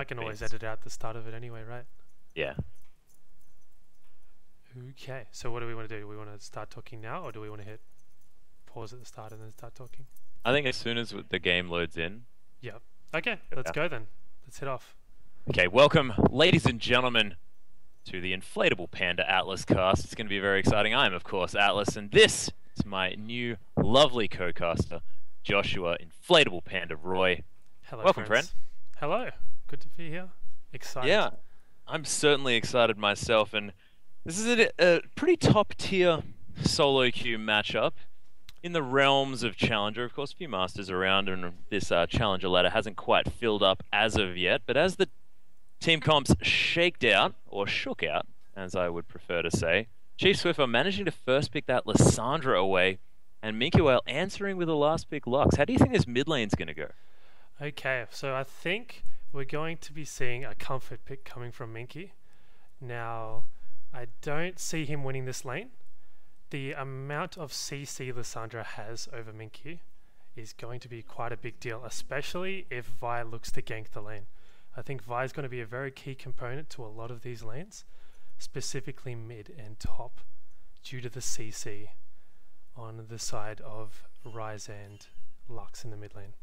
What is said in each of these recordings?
I can always edit out the start of it anyway, right? Yeah. Okay, so what do we want to do? Do we want to start talking now, or do we want to hit pause at the start and then start talking? I think as soon as the game loads in. Yep. Okay, let's go then. Let's hit off. Okay, welcome, ladies and gentlemen, to the Inflatable Panda Atlus cast. It's going to be very exciting. I am, of course, Atlus, and this is my new lovely co-caster, Joshua Inflatable Panda Roy. Hello, welcome, friends. Hello. Good to be here. Excited. Yeah, I'm certainly excited myself, and this is a pretty top-tier solo queue matchup in the realms of Challenger. Of course, a few Masters around, and this Challenger ladder hasn't quite filled up as of yet, but as the team comps shaked out, or shook out, as I would prefer to say, Chief Swiffer managing to first pick that Lissandra away, and Minkuel answering with a last pick Lux. How do you think this mid lane's going to go? Okay, so I think we're going to be seeing a comfort pick coming from Minky. Now, I don't see him winning this lane. The amount of CC Lissandra has over Minky is going to be quite a big deal, especially if Vi looks to gank the lane. I think Vi is going to be a very key component to a lot of these lanes, specifically mid and top, due to the CC on the side of Ryze and Lux in the mid lane.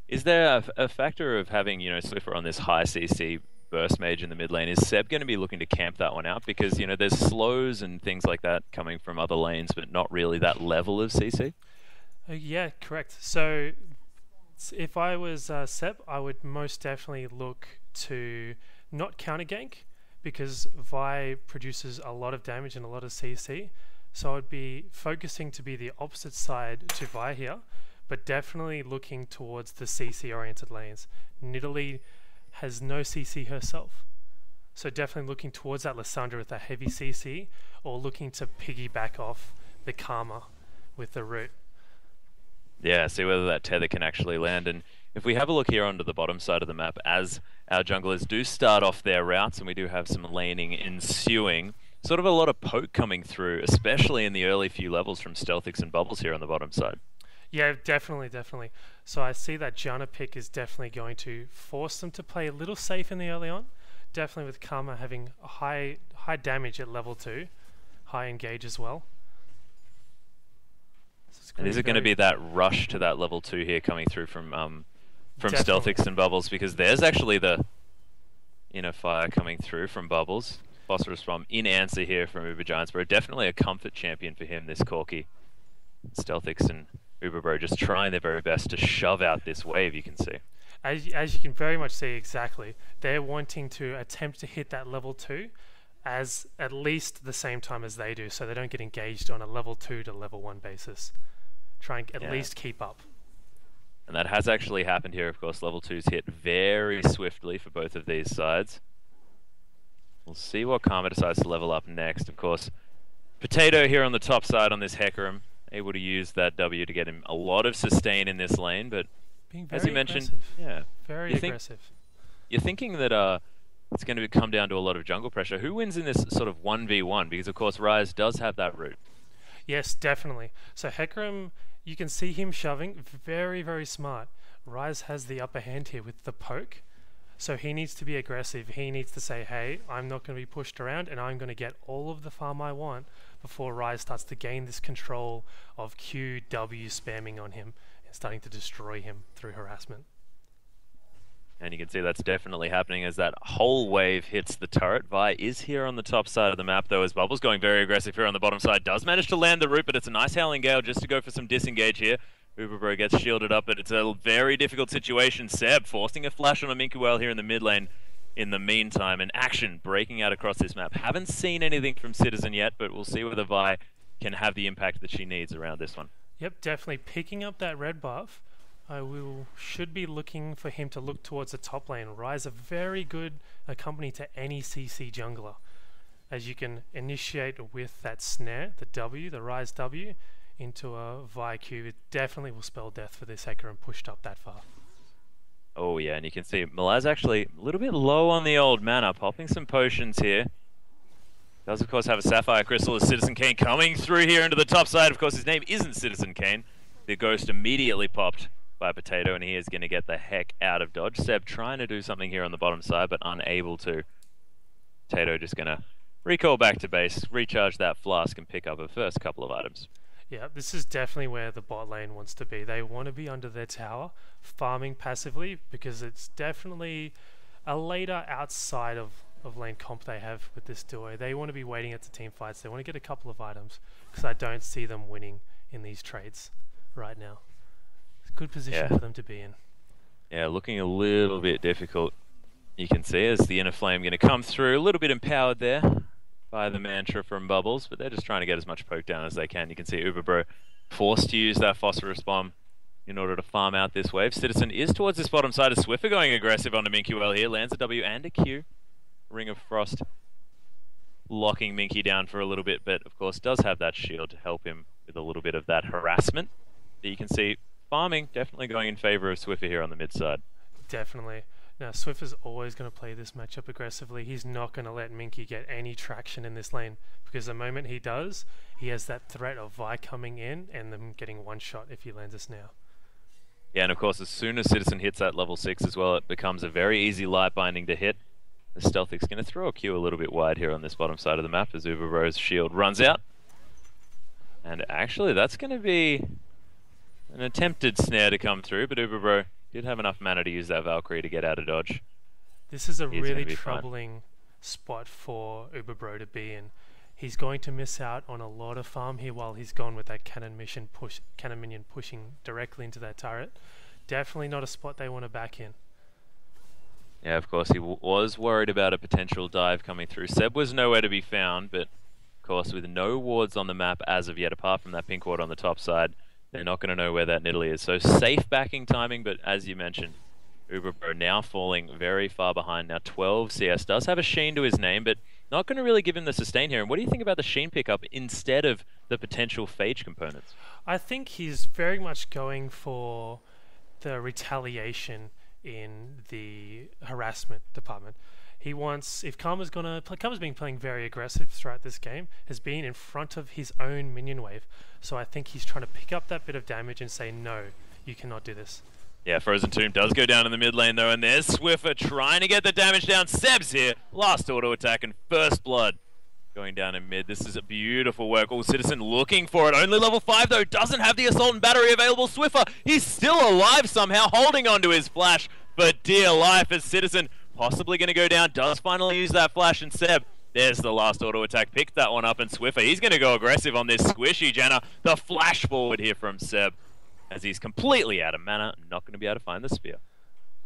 Is there a factor of having, Swiffer on this high CC burst mage in the mid lane? Is Seb going to be looking to camp that one out? Because, there's slows and things like that coming from other lanes, but not really that level of CC? Yeah, correct. So if I was Seb, I would most definitely look to not counter gank, because Vi produces a lot of damage and a lot of CC. So I'd be focusing to be the opposite side to Vi here, but definitely looking towards the CC oriented lanes. Nidalee has no CC herself, so definitely looking towards that Lissandra with a heavy CC, or looking to piggyback off the Karma with the root. Yeah, see whether that tether can actually land. And if we have a look here onto the bottom side of the map, as our junglers do start off their routes, and we do have some laning ensuing, sort of a lot of poke coming through, especially in the early few levels from Stealthix and Bubbles here on the bottom side. Yeah, definitely. So I see that Janna pick is definitely going to force them to play a little safe in the early on. Definitely with Karma having a high damage at level 2, high engage as well. So and is it going to be that rush to that level 2 here coming through from Stealthix and Bubbles? Because there's actually the inner fire coming through from Bubbles. Phosphorus Bomb in answer here from Uber Giantsbro. Definitely a comfort champion for him, this Corki. Stealthix and Uberbro just trying their very best to shove out this wave, you can see. As you can very much see, exactly. They're wanting to attempt to hit that level 2 as at least the same time as they do, so they don't get engaged on a level 2 to level 1 basis. Try and at least keep up. And that has actually happened here, of course. Level 2's hit very swiftly for both of these sides. We'll see what Karma decides to level up next. Of course, Potato here on the top side on this Hecarim, able to use that W to get him a lot of sustain in this lane, but as you mentioned, very aggressive. You're thinking that it's going to come down to a lot of jungle pressure. Who wins in this sort of 1v1? Because of course Ryze does have that root. Yes, definitely. So Hecarim, you can see him shoving, very smart. Ryze has the upper hand here with the poke, so he needs to be aggressive. He needs to say, hey, I'm not going to be pushed around, and I'm going to get all of the farm I want before Ryze starts to gain this control of Q, W spamming on him and starting to destroy him through harassment. And you can see that's definitely happening as that whole wave hits the turret. Vi is here on the top side of the map, though, as Bubbles going very aggressive here on the bottom side. Does manage to land the root, but it's a nice Howling Gale just to go for some disengage here. Uberbro gets shielded up, but it's a very difficult situation. Seb forcing a flash on a Minkuel here in the mid lane. In the meantime, an action breaking out across this map. Haven't seen anything from Citizen yet, but we'll see whether Vi can have the impact that she needs around this one. Yep, definitely picking up that red buff. Should be looking for him to look towards the top lane. Ryze a very good company to any CC jungler, as you can initiate with that snare, the W, the Ryze W, into a Vi Q. It definitely will spell death for this Hecarim pushed up that far. Oh yeah, and you can see Malaz actually a little bit low on the old mana, popping some potions here. Does of course have a Sapphire Crystal as Citizen Kane coming through here into the top side. Of course his name isn't Citizen Kane. The ghost immediately popped by Potato, and he is going to get the heck out of dodge. Seb trying to do something here on the bottom side, but unable to. Potato just going to recall back to base, recharge that flask, and pick up a first couple of items. Yeah, this is definitely where the bot lane wants to be. They want to be under their tower, farming passively, because it's definitely a later outside of lane comp they have with this duo. They want to be waiting at the team fights. They want to get a couple of items, because I don't see them winning in these trades right now. It's a good position for them to be in. Yeah, looking a little bit difficult. You can see as the inner flame going to come through, a little bit empowered there by the mantra from Bubbles, but they're just trying to get as much poke down as they can. You can see Uberbro forced to use that phosphorus bomb in order to farm out this wave. Citizen is towards this bottom side. Swiffer going aggressive onto Minky well here. Lands a W and a Q. Ring of Frost locking Minky down for a little bit, but of course does have that shield to help him with a little bit of that harassment. But you can see farming definitely going in favor of Swiffer here on the mid side. Definitely. Now, Swiffer's always going to play this matchup aggressively. He's not going to let Minky get any traction in this lane, because the moment he does, he has that threat of Vi coming in and them getting one shot if he lands us now. Yeah, and of course, as soon as Citizen hits that level 6 as well, it becomes a very easy light binding to hit. The Stealthic's going to throw a Q a little bit wide here on this bottom side of the map as Uberbro's shield runs out. And actually, that's going to be an attempted snare to come through, but Uberbro did have enough mana to use that Valkyrie to get out of dodge. This is a really troubling spot for Uberbro to be in. He's going to miss out on a lot of farm here while he's gone with that cannon minion pushing directly into that turret. Definitely not a spot they want to back in. Yeah, of course, he was worried about a potential dive coming through. Seb was nowhere to be found, but of course, with no wards on the map as of yet, apart from that pink ward on the top side, they're not going to know where that Nidalee is. So safe backing timing, but as you mentioned, Uberbro now falling very far behind. Now 12 CS does have a Sheen to his name, but not going to really give him the sustain here. And what do you think about the Sheen pickup instead of the potential Phage components? I think he's very much going for the retaliation in the harassment department. He wants, if Karma's gonna play, Karma's been playing very aggressive throughout this game, has been in front of his own minion wave. So I think he's trying to pick up that bit of damage and say, no, you cannot do this. Yeah, Frozen Tomb does go down in the mid lane though, and there's Swiffer trying to get the damage down. Seb's here, last auto attack and first blood going down in mid. This is a beautiful work. All Citizen looking for it. Only level 5 though, doesn't have the assault and battery available. Swiffer, he's still alive somehow, holding onto his flash, but dear life as Citizen possibly going to go down, does finally use that flash, and Seb, there's the last auto attack, picked that one up, and Swiffer, he's going to go aggressive on this squishy Janna. The flash forward here from Seb, as he's completely out of mana, not going to be able to find the spear.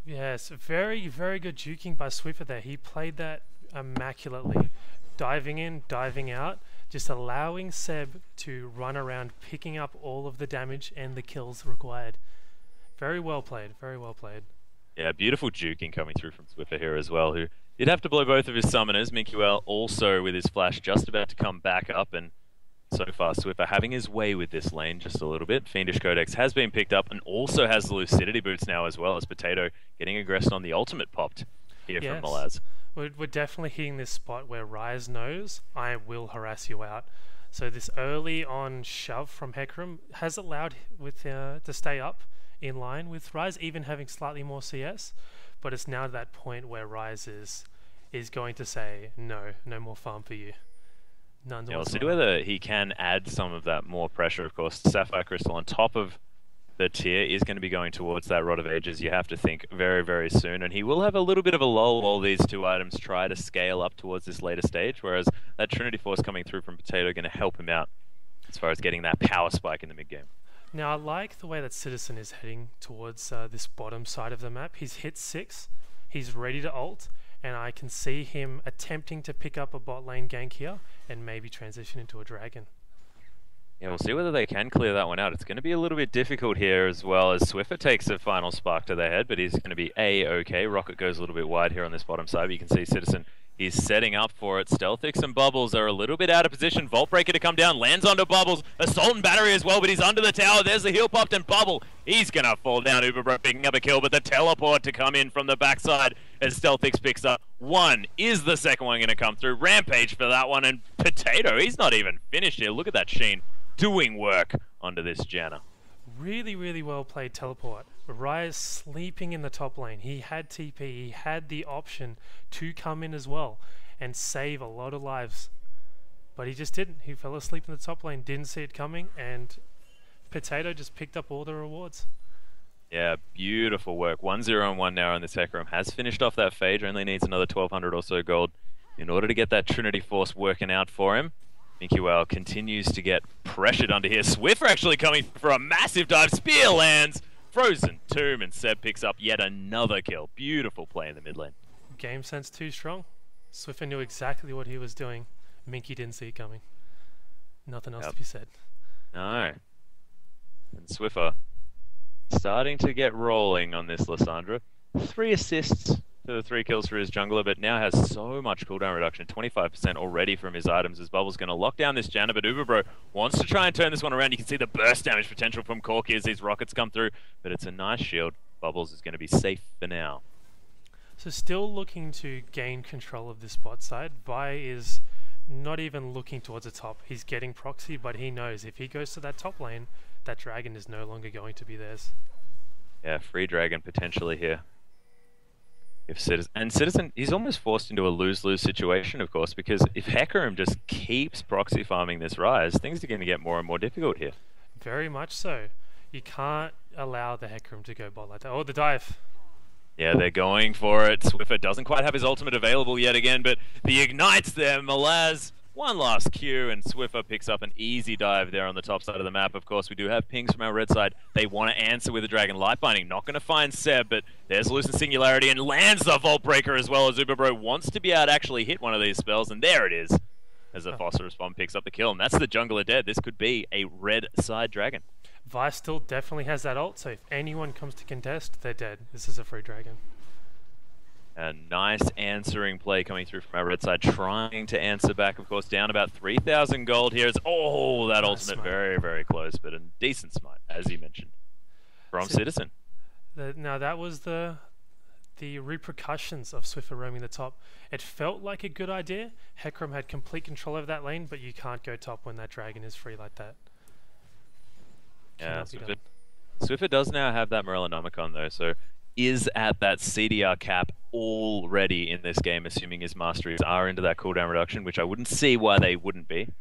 Yes, very, very good juking by Swiffer there. He played that immaculately. Diving in, diving out, just allowing Seb to run around, picking up all of the damage and the kills required. Very well played, very well played. Yeah, beautiful juking coming through from Swiffer here as well, who did have to blow both of his summoners. Minkuel also with his flash just about to come back up, and so far Swiffer having his way with this lane just a little bit. Fiendish Codex has been picked up and also has the Lucidity boots now as well, as Potato getting aggressed on the ultimate popped here from Malaz. We're definitely hitting this spot where Ryze knows I will harass you out. So this early on shove from Hecarim has allowed with to stay up in line with Ryze, even having slightly more CS, but it's now that point where Ryze is going to say no more farm for you. None. Yeah, we'll see whether he can add some of that more pressure. Of course, Sapphire Crystal on top of the tier is going to be going towards that Rod of Ages, you have to think, very, very soon, and he will have a little bit of a lull while these two items try to scale up towards this later stage, whereas that Trinity Force coming through from Potato going to help him out as far as getting that power spike in the mid game. Now, I like the way that Citizen is heading towards this bottom side of the map. He's hit 6, he's ready to ult, and I can see him attempting to pick up a bot lane gank here and maybe transition into a dragon. Yeah, we'll see whether they can clear that one out. It's going to be a little bit difficult here as well, as Swiffer takes a final spark to the head, but he's going to be A-okay. Rocket goes a little bit wide here on this bottom side, but you can see Citizen, he's setting up for it. Stealthix and Bubbles are a little bit out of position. Vault Breaker to come down, lands onto Bubbles. Assault and Battery as well, but he's under the tower. There's the heal popped, and Bubble, he's going to fall down. Uberbro picking up a kill, but the teleport to come in from the backside as Stealthix picks up one. Is the second one going to come through? Rampage for that one, and Potato, he's not even finished here. Look at that Sheen doing work onto this Janna. Really, really well played teleport Rise sleeping in the top lane. He had TP. He had the option to come in as well and save a lot of lives. But he just didn't. He fell asleep in the top lane, didn't see it coming, and Potato just picked up all the rewards. Yeah, beautiful work. 1-0-1 now on this Hecarim. Has finished off that Phage. Only needs another 1,200 or so gold in order to get that Trinity Force working out for him. Minky Whale continues to get pressured under here. Swiffer actually coming for a massive dive. Spear lands. Frozen Tomb, and Seb picks up yet another kill. Beautiful play in the mid lane. Game sense too strong. Swiffer knew exactly what he was doing. Minky didn't see it coming. Nothing else to be said. No. And Swiffer starting to get rolling on this Lissandra. 3 assists to the 3 kills for his jungler, but now has so much cooldown reduction, 25% already from his items, as Bubble's going to lock down this Janna, but Uberbro wants to try and turn this one around. You can see the burst damage potential from Corki as these rockets come through, but it's a nice shield. Bubbles is going to be safe for now. So still looking to gain control of this bot side. Vi is not even looking towards the top. He's getting proxy, but he knows if he goes to that top lane, that dragon is no longer going to be theirs. Yeah, free dragon potentially here. If Citizen, he's almost forced into a lose-lose situation, of course, because if Hecarim just keeps proxy farming this Rise, things are going to get more and more difficult here. Very much so. You can't allow the Hecarim to go bot like that. Oh, the dive. Yeah, they're going for it. Swiffer doesn't quite have his ultimate available yet again, but the Ignite's there. Malaz, one last Q, and Swiffer picks up an easy dive there on the top side of the map. Of course, we do have pings from our red side. They want to answer with a Dragon Light Binding. Not going to find Seb, but there's Lucent Singularity and lands the Vault Breaker as well, as Uberbro wants to be able to actually hit one of these spells, and there it is, as the Phosphorus Bomb picks up the kill. And that's the jungler dead. This could be a red side dragon. Vi still definitely has that ult, so if anyone comes to contest, they're dead. This is a free dragon. A nice answering play coming through from our red side, trying to answer back, of course, down about 3,000 gold here. It's, oh, that ultimate smite. very, very close, but a decent smite, as you mentioned, from Citizen. Now that was the repercussions of Swiffer roaming the top. It felt like a good idea. Hecarim had complete control over that lane, but you can't go top when that dragon is free like that. Yeah, Swiffer does now have that Morellonomicon though, so is at that CDR cap already in this game, assuming his masteries are into that cooldown reduction, which I wouldn't see why they wouldn't be.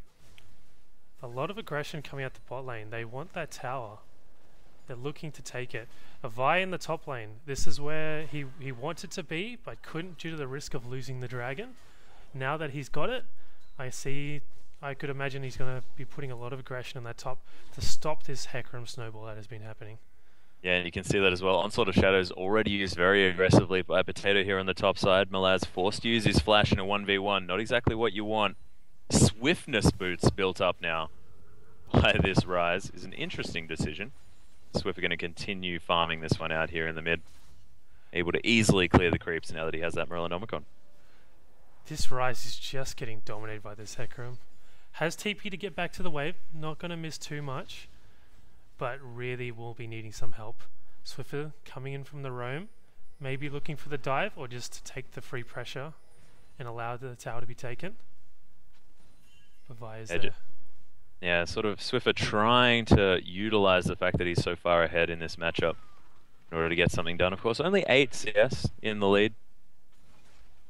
A lot of aggression coming out the bot lane. They want that tower. They're looking to take it. A Vi in the top lane. This is where he wanted to be, but couldn't due to the risk of losing the dragon. Now that he's got it, I could imagine he's going to be putting a lot of aggression on that top to stop this Hecarim snowball that has been happening. Yeah, and you can see that as well. Onslaught of Shadows already used very aggressively by Potato here on the top side. Malaz forced to use his flash in a 1v1. Not exactly what you want. Swiftness boots built up now by this Rise is an interesting decision. Swiffer going to continue farming this one out here in the mid. Able to easily clear the creeps now that he has that Morellonomicon. This Rise is just getting dominated by this Hecarim. Has TP to get back to the wave. Not going to miss too much, but really will be needing some help. Swiffer coming in from the roam, maybe looking for the dive or just to take the free pressure and allow the tower to be taken. But Vi is there. Yeah, sort of Swiffer trying to utilize the fact that he's so far ahead in this matchup in order to get something done. Of course, only 8 CS in the lead.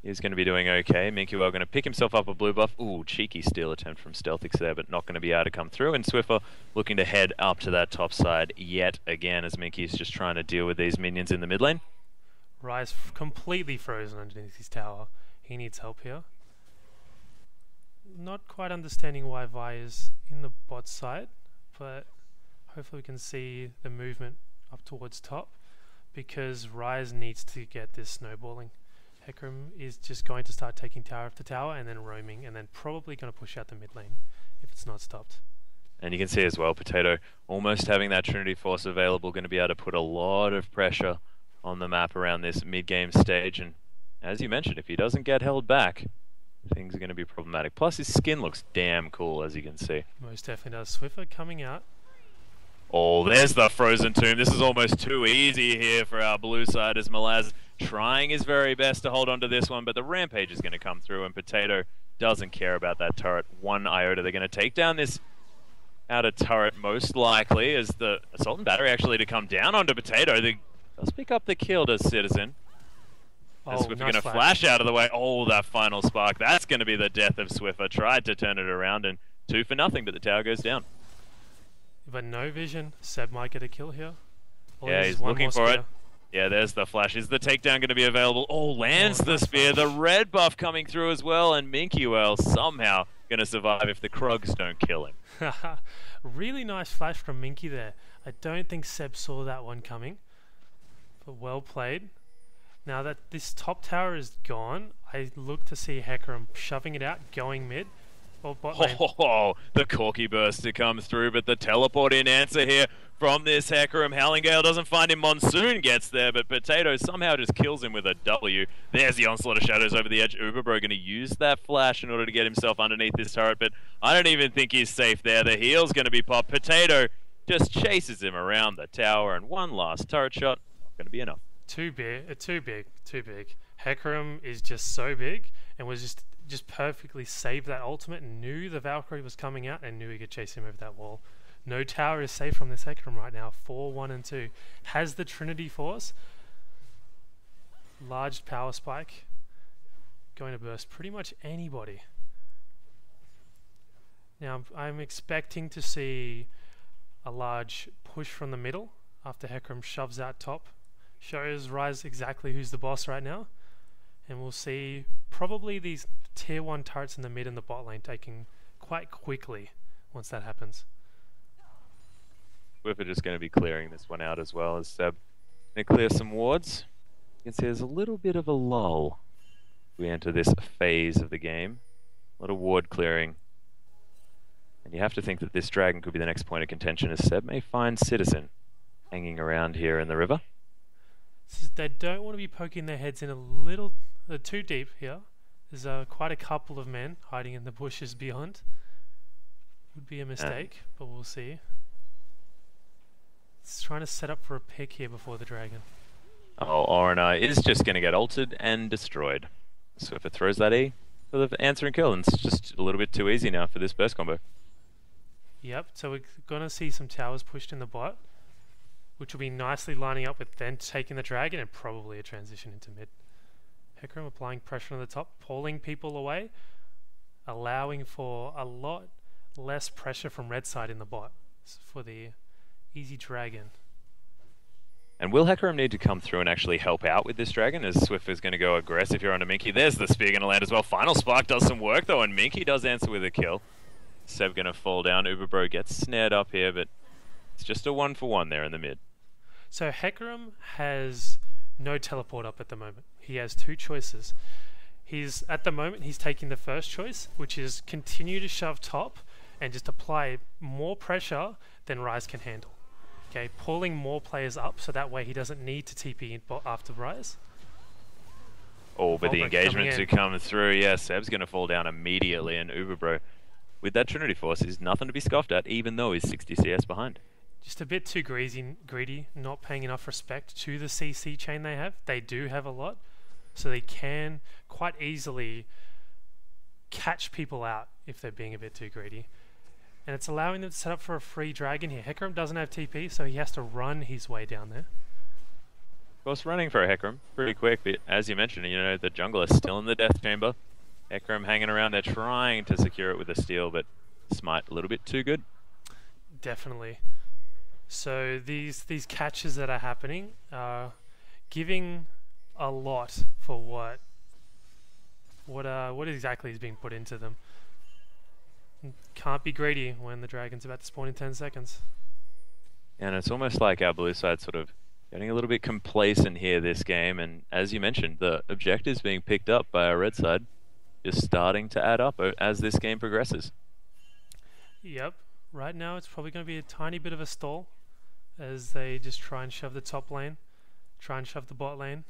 He's going to be doing okay. Minky Well going to pick himself up a blue buff. Ooh, cheeky steal attempt from Stealthix there, but not going to be able to come through. And Swiffer looking to head up to that top side yet again as Minky's just trying to deal with these minions in the mid lane. Rise completely frozen underneath his tower. He needs help here. Not quite understanding why Vi is in the bot side, but hopefully we can see the movement up towards top because Rise needs to get this snowballing. Hecarim is just going to start taking tower after tower and then roaming and then probably going to push out the mid lane if it's not stopped. And you can see as well, Potato almost having that Trinity Force available, going to be able to put a lot of pressure on the map around this mid-game stage. And as you mentioned, if he doesn't get held back, things are going to be problematic. Plus his skin looks damn cool, as you can see. Most definitely does. Swiffer coming out. Oh, there's the Frozen Tomb. This is almost too easy here for our blue side as Malaz trying his very best to hold on to this one, but the Rampage is going to come through and Potato doesn't care about that turret one iota. They're going to take down this out of turret, most likely, as the Assault and Battery actually to come down onto Potato. They does pick up the kill, does Citizen. Oh, Swiffer nice going to flash out of the way. Oh, that final spark. That's going to be the death of Swiffer. Tried to turn it around, and 2-0, but the tower goes down. But no vision. Seb might get a kill here. Yeah, he's looking for it. Yeah, there's the flash. Is the takedown going to be available? Oh, lands the spear. The red buff coming through as well, and Minky somehow going to survive if the Krugs don't kill him. Really nice flash from Minky there. I don't think Seb saw that one coming, but well played. Now that this top tower is gone, I look to see Hecarim shoving it out, going mid. Oh, the Corky burst to come through, but the teleport in answer here from this Hecarim. Howlingale doesn't find him. Monsoon gets there, but Potato somehow just kills him with a W. There's the Onslaught of Shadows over the edge. Uberbro going to use that flash in order to get himself underneath this turret, but I don't even think he's safe there. The heal's going to be popped. Potato just chases him around the tower, and one last turret shot. Not going to be enough. Too big. Hecarim is just so big and was just perfectly saved that ultimate and knew the Valkyrie was coming out and knew he could chase him over that wall. No tower is safe from this Hecarim right now. 4, 1, and 2. Has the Trinity Force. Large power spike. Going to burst pretty much anybody. Now I'm expecting to see a large push from the middle after Hecarim shoves out top. Shows Rise exactly who's the boss right now. And we'll see probably these tier 1 turrets in the mid and the bot lane taking quite quickly once that happens. We're just going to be clearing this one out as well as Seb. Going to clear some wards. You can see there's a little bit of a lull. We enter this phase of the game. A lot of ward clearing. And you have to think that this dragon could be the next point of contention as Seb may find Citizen hanging around here in the river. They don't want to be poking their heads in a little too deep here. There's quite a couple of men hiding in the bushes beyond. Would be a mistake, but we'll see. It's trying to set up for a pick here before the dragon. Oh, Orana is just going to get ulted and destroyed. So if it throws that E for the answer and kill, and it's just a little bit too easy now for this burst combo. Yep, so we're going to see some towers pushed in the bot, which will be nicely lining up with then taking the dragon and probably a transition into mid. Hecarim applying pressure on the top, pulling people away, allowing for a lot less pressure from red side in the bot for the easy dragon. And will Hecarim need to come through and actually help out with this dragon as Swift is going to go aggressive here onto Minky? There's the spear going to land as well. Final Spark does some work though, and Minky does answer with a kill. Seb going to fall down. Uberbro gets snared up here, but it's just a 1-for-1 there in the mid. So Hecarim has no teleport up at the moment. He has 2 choices. At the moment he's taking the first choice, which is continue to shove top and just apply more pressure than Rise can handle. Okay, pulling more players up so that way he doesn't need to TP after Rise. Oh, but the engagement to come through, yeah, Seb's going to fall down immediately, and Uberbro, with that Trinity Force, is nothing to be scoffed at, even though he's 60 CS behind. Just a bit too greedy, not paying enough respect to the CC chain they have. They do have a lot, so they can quite easily catch people out if they're being a bit too greedy. And it's allowing them to set up for a free dragon here. Hecarim doesn't have TP, so he has to run his way down there. Of course, running for a Hecarim pretty quick, but as you mentioned, you know, the jungler is still in the death chamber. Hecarim hanging around there trying to secure it with a steal, but Smite a little bit too good. Definitely. So these catches that are happening are giving a lot for what exactly is being put into them. Can't be greedy when the dragon's about to spawn in 10 seconds. And it's almost like our blue side sort of getting a little bit complacent here this game, and as you mentioned, the objectives being picked up by our red side just starting to add up as this game progresses. Yep, right now it's probably going to be a tiny bit of a stall as they just try and shove the top lane, try and shove the bot lane.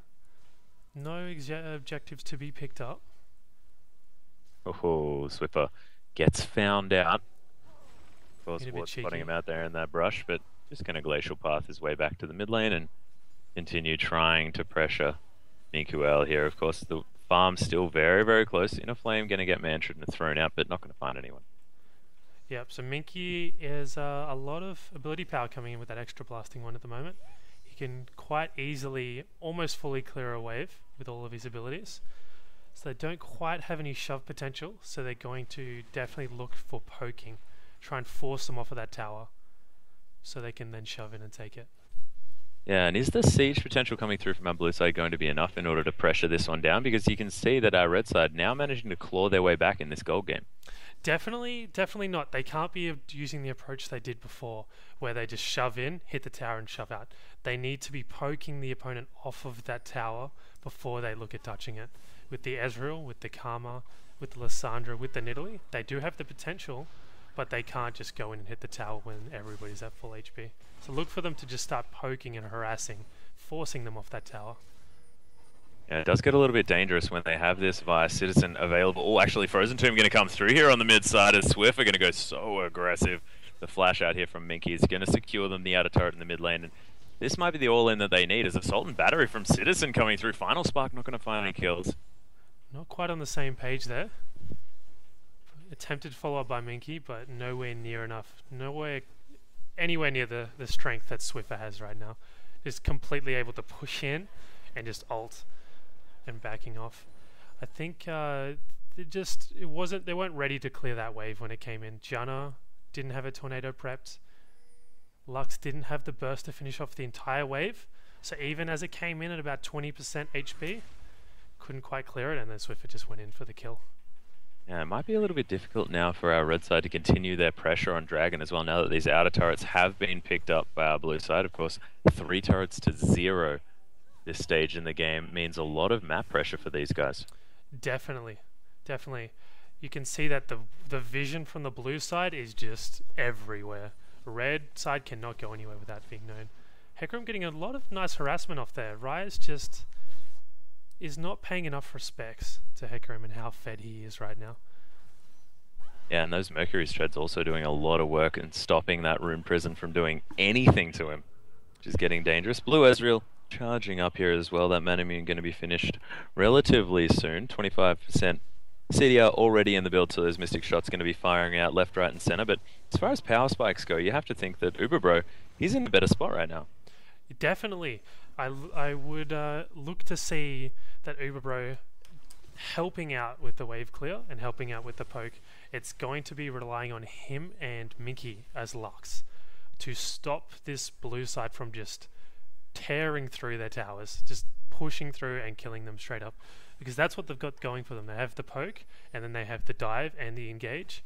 No objectives to be picked up. Oh, Swiffer gets found out. Of course, Ward's spotting him out there in that brush, but just going to glacial path his way back to the mid lane and continue trying to pressure Minkuel here. Of course, the farm's still very, very close. In a flame, going to get mantured and thrown out, but not going to find anyone. Yep, so Minky is a lot of ability power coming in with that extra blasting one at the moment. He can quite easily, almost fully clear a wave with all of his abilities. So they don't quite have any shove potential, so they're going to definitely look for poking. Try and force them off of that tower, so they can then shove in and take it. Yeah, and is the siege potential coming through from our blue side going to be enough in order to pressure this one down? Because you can see that our red side now managing to claw their way back in this gold game. Definitely not. They can't be using the approach they did before, where they just shove in, hit the tower and shove out. They need to be poking the opponent off of that tower before they look at touching it. With the Ezreal, with the Karma, with the Lissandra, with the Nidalee, they do have the potential, but they can't just go in and hit the tower when everybody's at full HP. So look for them to just start poking and harassing, forcing them off that tower. Yeah, it does get a little bit dangerous when they have this via Citizen available. Oh, actually, Frozen Tomb going to come through here on the mid side as Swift are going to go so aggressive. The flash out here from Minky is going to secure them the outer turret in the mid lane. And this might be the all-in that they need as Assault and Battery from Citizen coming through. Final Spark not going to find any kills. Not quite on the same page there. Attempted follow-up by Minky, but nowhere near enough. Anywhere near the strength that Swiffer has right now. Just completely able to push in and just ult and backing off. I think they weren't ready to clear that wave when it came in. Janna didn't have a tornado prepped. Lux didn't have the burst to finish off the entire wave. So even as it came in at about 20% HP, couldn't quite clear it, and then Swiffer just went in for the kill. Yeah, it might be a little bit difficult now for our red side to continue their pressure on Dragon as well, now that these outer turrets have been picked up by our blue side. Of course, 3 turrets to 0 this stage in the game means a lot of map pressure for these guys. Definitely. You can see that the vision from the blue side is just everywhere. Red side cannot go anywhere without being known. Hecarim getting a lot of nice harassment off there. Ryze just is not paying enough respects to Hecarim and how fed he is right now. Yeah, and those Mercury Treads also doing a lot of work and stopping that Rune Prison from doing anything to him, which is getting dangerous. Blue Ezreal charging up here as well. That Manamune going to be finished relatively soon. 25% CDR already in the build, so those Mystic Shots going to be firing out left, right, and center. But as far as power spikes go, you have to think that Uberbro, he's in a better spot right now. Definitely. I would look to see that Uberbro helping out with the wave clear and helping out with the poke. It's going to be relying on him and Minky as Lux to stop this blue side from just tearing through their towers, just pushing through and killing them straight up, because that's what they've got going for them. They have the poke, and then they have the dive and the engage.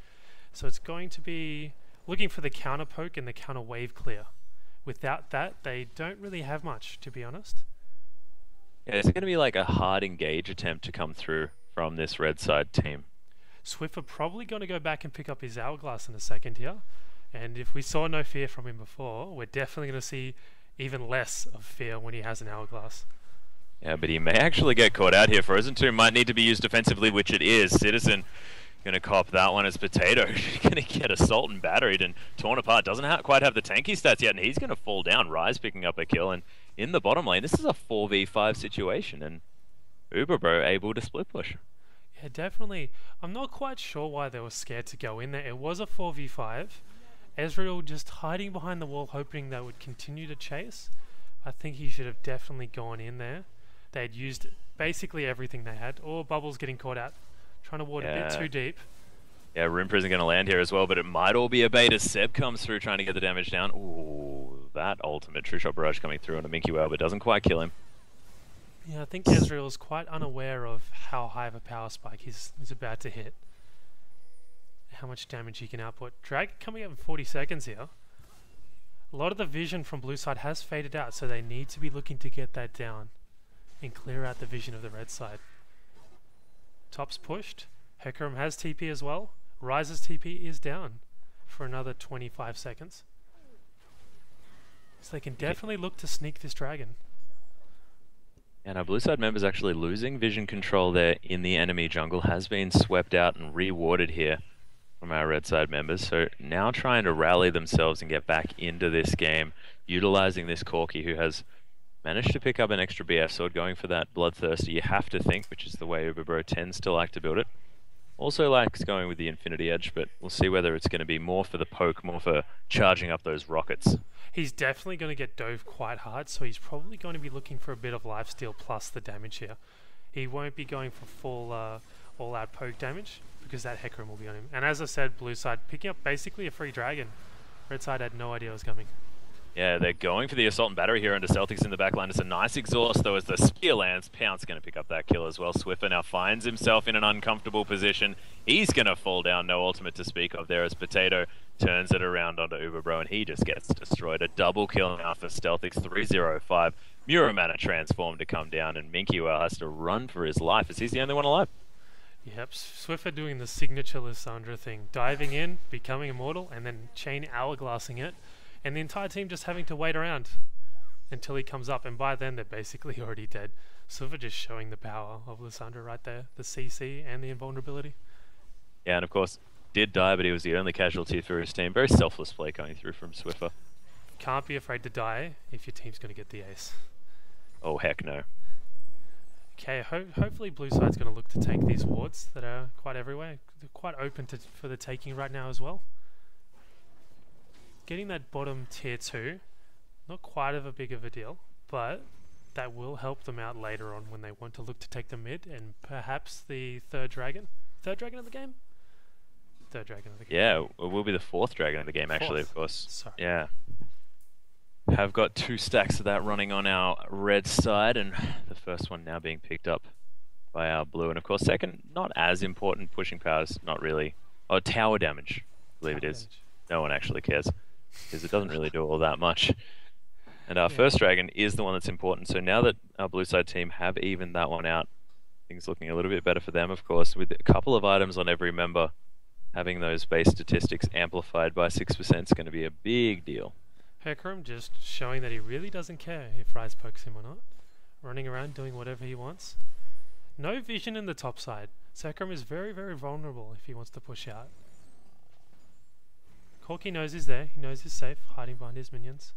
So it's going to be looking for the counter poke and the counter wave clear. Without that, they don't really have much, to be honest. Yeah, it's going to be like a hard engage attempt to come through from this red side team. Swift are probably going to go back and pick up his hourglass in a second here, and if we saw no fear from him before, we're definitely going to see even less of fear when he has an hourglass. Yeah, but he may actually get caught out here. Frozen 2 might need to be used defensively, which it is. Citizen going to cop that one as Potato. Going to get assault and battered and torn apart. Doesn't quite have the tanky stats yet, and he's going to fall down. Ryze picking up a kill, and in the bottom lane, this is a 4v5 situation, and Uberbro able to split push. Yeah, definitely. I'm not quite sure why they were scared to go in there. It was a 4v5. Ezreal just hiding behind the wall, hoping they would continue to chase. I think he should have definitely gone in there. They had used basically everything they had. Or Bubbles getting caught out, trying to ward a bit too deep. Yeah, Rune Prison going to land here as well, but it might all be a bait as Seb comes through trying to get the damage down. Ooh, that ultimate True Shot Barrage coming through on a Minky Whale, but doesn't quite kill him. Yeah, I think Ezreal is quite unaware of how high of a power spike he's about to hit. How much damage he can output. Drag coming up in 40 seconds here. A lot of the vision from blue side has faded out, so they need to be looking to get that down and clear out the vision of the red side. Top's pushed. Hecarim has TP as well. Ryze's TP is down for another 25 seconds. So they can definitely look to sneak this dragon. And our blue side members actually losing vision control there in the enemy jungle has been swept out and rewarded here from our red side members. So now trying to rally themselves and get back into this game, utilizing this Corki who has managed to pick up an extra BF sword, going for that bloodthirsty you have to think, which is the way Uberbro tends to like to build it. Also likes going with the Infinity Edge, but we'll see whether it's going to be more for the poke, more for charging up those rockets. He's definitely going to get dove quite hard, so he's probably going to be looking for a bit of lifesteal plus the damage here. He won't be going for full all-out poke damage, because that Hecarim will be on him. And as I said, blue side picking up basically a free dragon. Red side had no idea it was coming. Yeah, they're going for the Assault and Battery here under Celtics in the backline. It's a nice exhaust, though, as the spear lands. Pounce going to pick up that kill as well. Swiffer now finds himself in an uncomfortable position. He's going to fall down, no ultimate to speak of there, as Potato turns it around onto Uberbro, and he just gets destroyed. A double kill now for Stealthix, 305. Muramana transformed to come down, and Minkyuel has to run for his life, as he's the only one alive. Yep, Swiffer doing the signature Lissandra thing. Diving in, becoming immortal, and then chain hourglassing it. And the entire team just having to wait around until he comes up, and by then they're basically already dead. Swiffer just showing the power of Lissandra right there, the CC and the invulnerability. Yeah, and of course, did die, but he was the only casualty through his team. Very selfless play coming through from Swiffer. Can't be afraid to die if your team's going to get the ace. Oh, heck no. Okay, hopefully blue side's going to look to take these wards that are quite everywhere. They're quite open for the taking right now as well. Getting that bottom tier 2, not quite of a big of a deal, but that will help them out later on when they want to look to take the mid and perhaps the third dragon. Third dragon of the game? Third dragon of the game. Yeah, it will be the fourth dragon of the game, actually, of course. Sorry. Yeah. Have got 2 stacks of that running on our red side, and the first one now being picked up by our blue. And of course, second, not as important. Pushing powers, not really. Oh, tower damage, I believe it is. No one actually cares, because it doesn't really do all that much. And our first dragon is the one that's important. So now that our blue side team have evened that one out, things looking a little bit better for them, of course, with a couple of items on every member. Having those base statistics amplified by 6% is going to be a big deal. Hecarim just showing that he really doesn't care if Ryze pokes him or not. Running around doing whatever he wants. No vision in the top side. So Hecarim is very, very vulnerable if he wants to push out. Corki knows he's there. He knows he's safe, hiding behind his minions.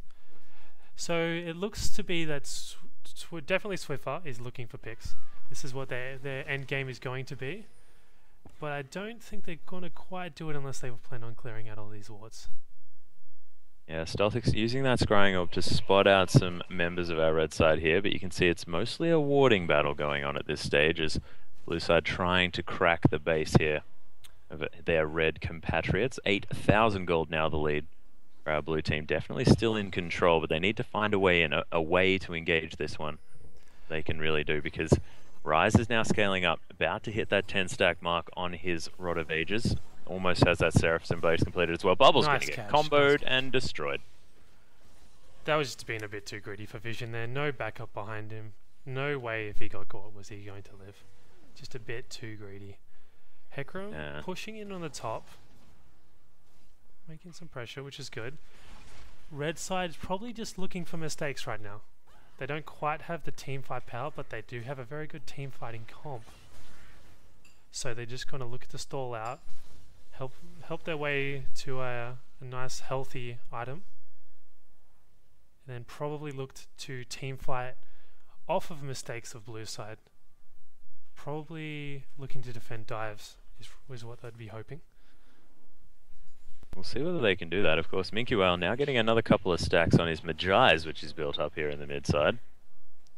So it looks to be that definitely Swiffer is looking for picks. This is what their end game is going to be. But I don't think they're going to quite do it unless they plan on clearing out all these wards. Yeah, Stealthix using that scrying orb to spot out some members of our red side here, but you can see it's mostly a warding battle going on at this stage, as blue side trying to crack the base here of their red compatriots. 8,000 gold now the lead for our blue team. Definitely still in control, but they need to find a way in, a way to engage this one. They can really do, because Ryze is now scaling up, about to hit that 10 stack mark on his Rod of Ages. Almost has that Seraphim Blades completed as well. Bubble's going to get comboed and destroyed. That was just being a bit too greedy for Vision there. No backup behind him. No way if he got caught was he going to live. Just a bit too greedy. Hecarim pushing in on the top. Making some pressure, which is good. Red side is probably just looking for mistakes right now. They don't quite have the team fight power, but they do have a very good team fighting comp. So they're just going to look to stall out. Help their way to a nice healthy item, and then probably looked to team fight off of mistakes of blue side. Probably looking to defend dives is what they'd be hoping. We'll see whether they can do that, of course. Minkyuel now getting another couple of stacks on his Magi's, which is built up here in the mid side.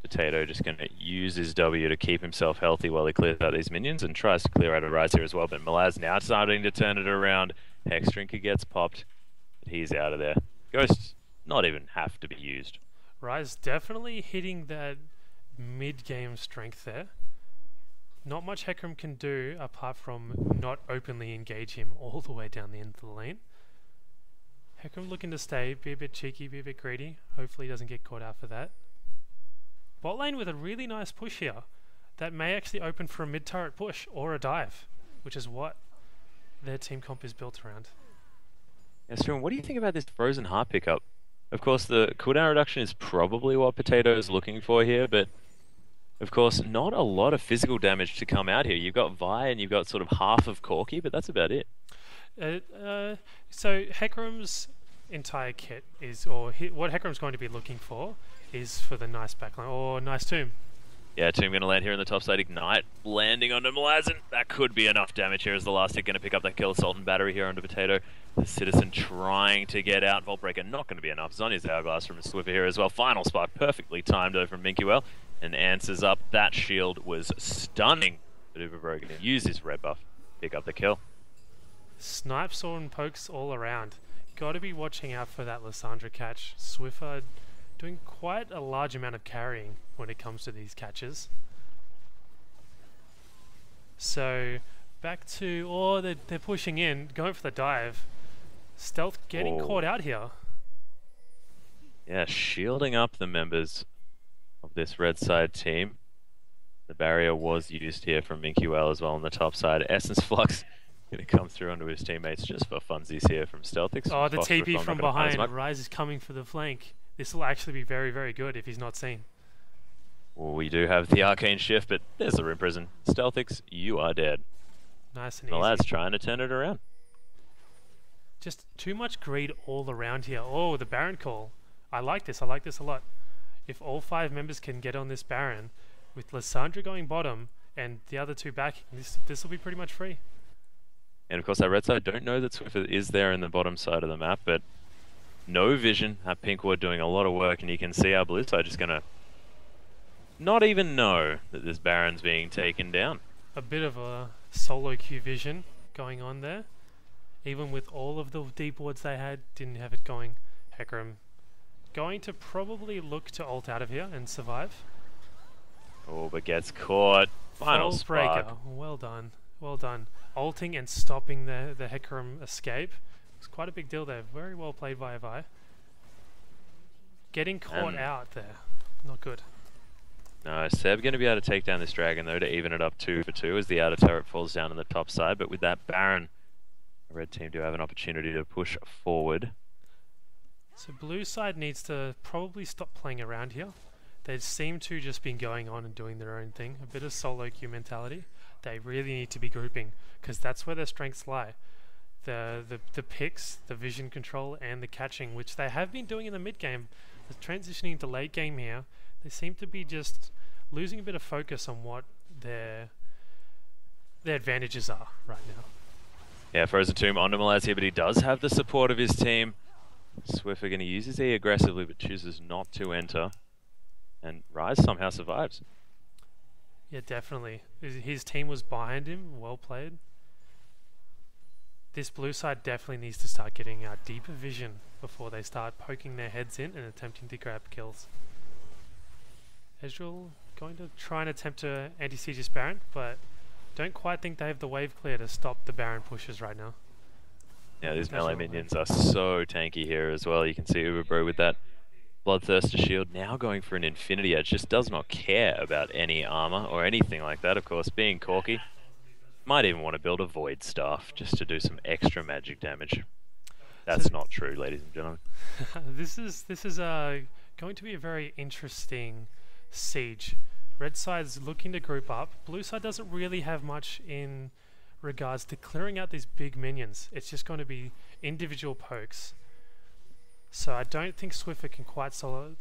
Potato just going to use his W to keep himself healthy while he clears out these minions, and tries to clear out a Ryze here as well. But Malaz now starting to turn it around. Hexdrinker gets popped, but he's out of there. Ghosts not even have to be used. Ryze definitely hitting that mid-game strength there. Not much Hecarim can do apart from not openly engage him all the way down the end of the lane. Hecarim looking to stay, be a bit cheeky, be a bit greedy. Hopefully he doesn't get caught out for that. Bot lane with a really nice push here that may actually open for a mid-turret push or a dive, which is what their team comp is built around. Yeah, Stuart, what do you think about this Frozen Heart pickup? Of course, the cooldown reduction is probably what Potato is looking for here, but of course, not a lot of physical damage to come out here. You've got Vi and you've got sort of half of Corki, but that's about it. So Hecarim's entire kit is, or what Hecarim's going to be looking for is for the nice backline, or nice tomb. Yeah, Tomb going to land here in the top side. Ignite landing onto Malazan. That could be enough damage here as the last hit going to pick up that kill. Assault and Battery here onto Potato. The Citizen trying to get out. Vault Breaker not going to be enough. Zonya's Hourglass from Swiffer here as well. Final Spark perfectly timed though from Minkuel. And answers up. That shield was stunning. But Uberbro going to use his red buff. Pick up the kill. Snipes and pokes all around. Got to be watching out for that Lissandra catch. Swiffer doing quite a large amount of carrying when it comes to these catches. So back to, oh, they're pushing in, going for the dive. Stealth getting caught out here. Yeah, shielding up the members of this red side team. The barrier was used here from Minkuel as well on the top side. Essence Flux going to come through onto his teammates just for funsies here from Stealthix. Oh, the TP from behind. Rise is coming for the flank. This will actually be very, very good if he's not seen. Well, we do have the Arcane Shift, but there's the Rim Prison. Stealthix, you are dead. Nice and the easy. lad's trying to turn it around. Just too much greed all around here. Oh, the Baron call. I like this. I like this a lot. If all 5 members can get on this Baron, with Lissandra going bottom and the other 2 backing, this will be pretty much free. And of course, our red side don't know that Swiffer is there in the bottom side of the map, but no vision. Our pink ward doing a lot of work, and you can see our blue side just going to not even know that this Baron's being taken down. A bit of a solo queue vision going on there. Even with all of the deep wards they had, didn't have it going. Hecarim going to probably look to ult out of here and survive. Oh, but gets caught. Final spark. Breaker. Well done. Well done. Ulting and stopping the Hecarim escape. It's quite a big deal there. Very well played by Vi. Getting caught out there. Not good. No, Seb going to be able to take down this dragon though to even it up 2 for 2 as the outer turret falls down on the top side. But with that Baron, the red team do have an opportunity to push forward. So blue side needs to probably stop playing around here. They seem to just been going on and doing their own thing. A bit of solo queue mentality. They really need to be grouping because that's where their strengths lie. The picks, the vision control and the catching, which they have been doing in the mid game. The transitioning to late game here, they seem to be just losing a bit of focus on what their advantages are right now. Yeah, Frozen Tomb onto Malaz here, but he does have the support of his team. Swiffer going to use his E aggressively, but chooses not to enter. And Rise somehow survives. Yeah, definitely. His team was behind him. Well played. This blue side definitely needs to start getting deeper vision before they start poking their heads in and attempting to grab kills. Ezreal going to try and attempt to anti-siege this Baron, but don't quite think they have the wave clear to stop the Baron pushes right now. Yeah, these melee minions are so tanky here as well. You can see Uberbro with that Bloodthirster shield now going for an Infinity Edge. Just does not care about any armor or anything like that. Of course, being Corky, might even want to build a Void Staff just to do some extra magic damage. That's not true, ladies and gentlemen. This is going to be a very interesting siege. Red side's looking to group up. Blue side doesn't really have much in regards to clearing out these big minions. It's just going to be individual pokes. So I don't think Swiffer can quite solo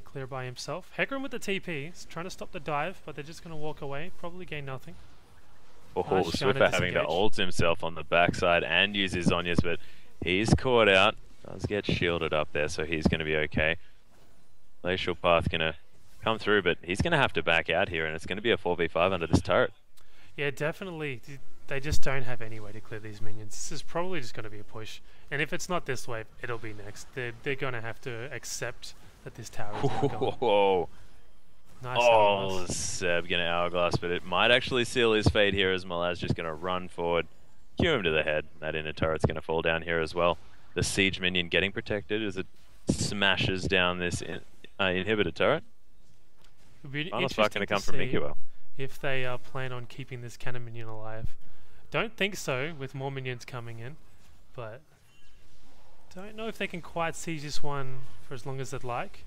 clear by himself. Hecarim with the TP is trying to stop the dive, but they're just going to walk away. Probably gain nothing. Oh, Swiffer having to ult himself on the backside and use his Zonyas, but he's caught out. Does get shielded up there, so he's going to be okay. Glacial Path going to come through, but he's going to have to back out here, and it's going to be a 4v5 under this turret. Yeah, definitely. They just don't have any way to clear these minions. This is probably just going to be a push. And if it's not this wave, it'll be next. They're going to have to accept that this tower is Whoa. Nice. Oh, Seb going to Hourglass, but it might actually seal his fate here as Malaz just going to run forward. Cue him to the head. That inner turret's going to fall down here as well. The siege minion getting protected as it smashes down this inhibitor turret. Final spark going to come from Minkuel. If they plan on keeping this cannon minion alive. Don't think so with more minions coming in, but don't know if they can quite siege this one for as long as they'd like.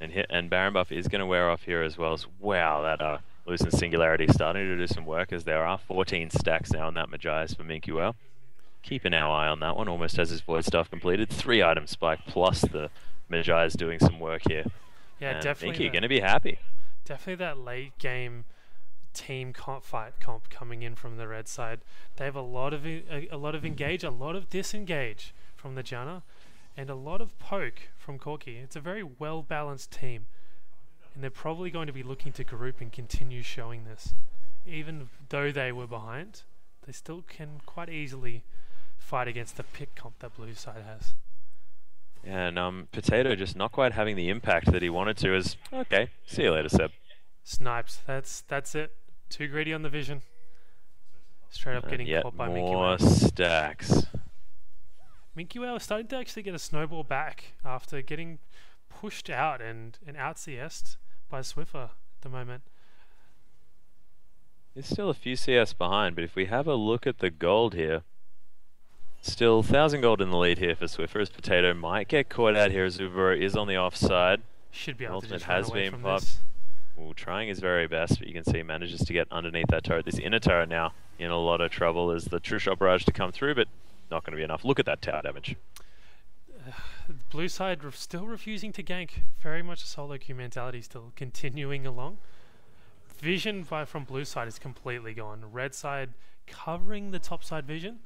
And Baron buff is going to wear off here as well. So, wow, that Lucent Singularity starting to do some work as there are 14 stacks now on that Magias for Minkuel. Keeping our eye on that one, almost has his Void Staff completed. 3 item spike plus the Magias doing some work here. Yeah, And definitely. Minky going to be happy. Definitely that late game team comp coming in from the red side. They have a lot of engage, a lot of disengage from the Janna, and a lot of poke from Corki. It's a very well balanced team, and they're probably going to be looking to group and continue showing this. Even though they were behind, they still can quite easily fight against the pick comp that blue side has. And Potato just not quite having the impact that he wanted to. Is okay. See you later, Seb. Snipes. That's it. Too greedy on the vision. Straight up getting caught by Minky more Whale. stacks. Minky Whale is starting to actually get a snowball back after getting pushed out and out CS'd by Swiffer at the moment. He's still a few CS behind, but if we have a look at the gold here, still 1,000 gold in the lead here for Swiffer, as Potato might get caught out here as Ubero is on the offside. Should be able Ultimate to just run has away been from popped. this. Well, trying his very best, but you can see he manages to get underneath that turret. This inner turret now in a lot of trouble as the true shot barrage to come through, but not going to be enough. Look at that tower damage. Blue side still refusing to gank. Very much a solo queue mentality still continuing along. Vision from blue side is completely gone. Red side covering the top side vision.